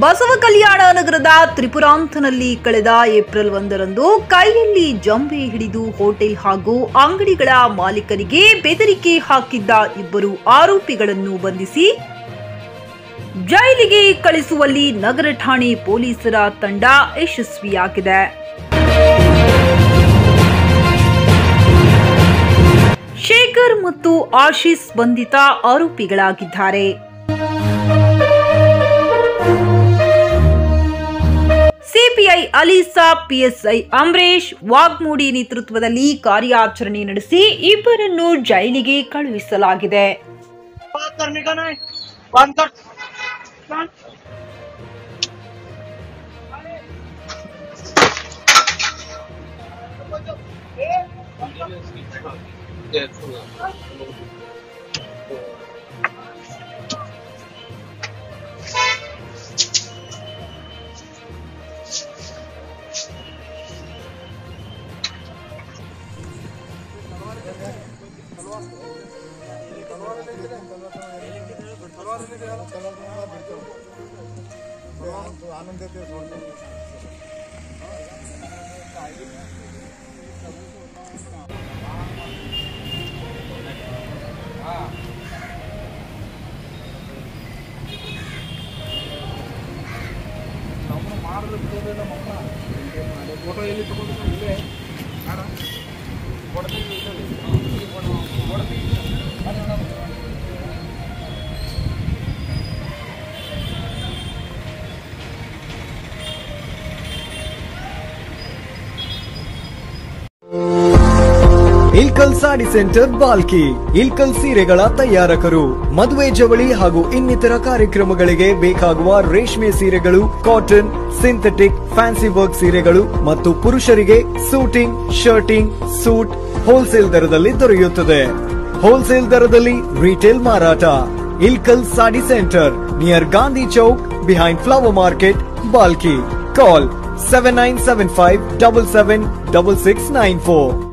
ಬಸವ ಕಲ್ಯಾಣ ನಗರದ ತ್ರಿಪುರಾಂತನಲ್ಲಿ ಕಳೆದ ಏಪ್ರಿಲ್ 1ರಂದು ಕೈಯಲ್ಲಿ ಜಂಬೆ ಹಿಡಿದು ಹೋಟೆಲ್ ಹಾಗೂ ಅಂಗಡಿಗಳ ಮಾಲೀಕರಿಗೆ ಬೆದರಿಕೆ ಹಾಕಿದ್ದ ಇಬ್ಬರು ಆರೋಪಿಗಳನ್ನು ಬಂಧಿಸಿ ಜೈಲಿಗೆ ಕಳಿಸುವಲ್ಲಿ ನಗರ ಠಾಣೆ ಪೊಲೀಸರ ತಂಡ ಯಶಸ್ವಿಯಾಗಿದೆ. ಶೇಖರ್ ಮತ್ತು ಆಶೀಸ್ ಬಂಧಿತ ಆರೋಪಿಗಳಾಗಿದ್ದಾರೆ. ಸಿಪಿಐ ಅಲಿಸಾ, ಪಿಎಸ್ಐ ಅಂಬರೀಶ್ ವಾಗ್ಮೂಡಿ ನೇತೃತ್ವದಲ್ಲಿ ಕಾರ್ಯಾಚರಣೆ ನಡೆಸಿ ಇಬ್ಬರನ್ನು ಜೈಲಿಗೆ ಕಳುಹಿಸಲಾಗಿದೆ. ಫೋಟೋ ಎಲ್ಲಿ ತಗೊಂಡಿಲ್ಲ ಇಲ್ಕಲ್ ಸಾಡಿ ಸೆಂಟರ್ ಬಾಲ್ಕಿ. ಇಲ್ಕಲ್ ಸೀರೆಗಳ ತಯಾರಕರು. ಮದುವೆ ಜವಳಿ ಹಾಗೂ ಇನ್ನಿತರ ಕಾರ್ಯಕ್ರಮಗಳಿಗೆ ಬೇಕಾಗುವ ರೇಷ್ಮೆ ಸೀರೆಗಳು, ಕಾಟನ್, ಸಿಂಥೆಟಿಕ್, ಫ್ಯಾನ್ಸಿ ವರ್ಕ್ ಸೀರೆಗಳು ಮತ್ತು ಪುರುಷರಿಗೆ ಸೂಟಿಂಗ್, ಶರ್ಟಿಂಗ್, ಸೂಟ್ ಹೋಲ್ಸೇಲ್ ದರದಲ್ಲಿ ದೊರೆಯುತ್ತದೆ. ಹೋಲ್ಸೇಲ್ ದರದಲ್ಲಿ ರಿಟೇಲ್ ಮಾರಾಟ. Ilkal sari centre near Gandhi Chowk behind flower market, Balki. Call 7975776694.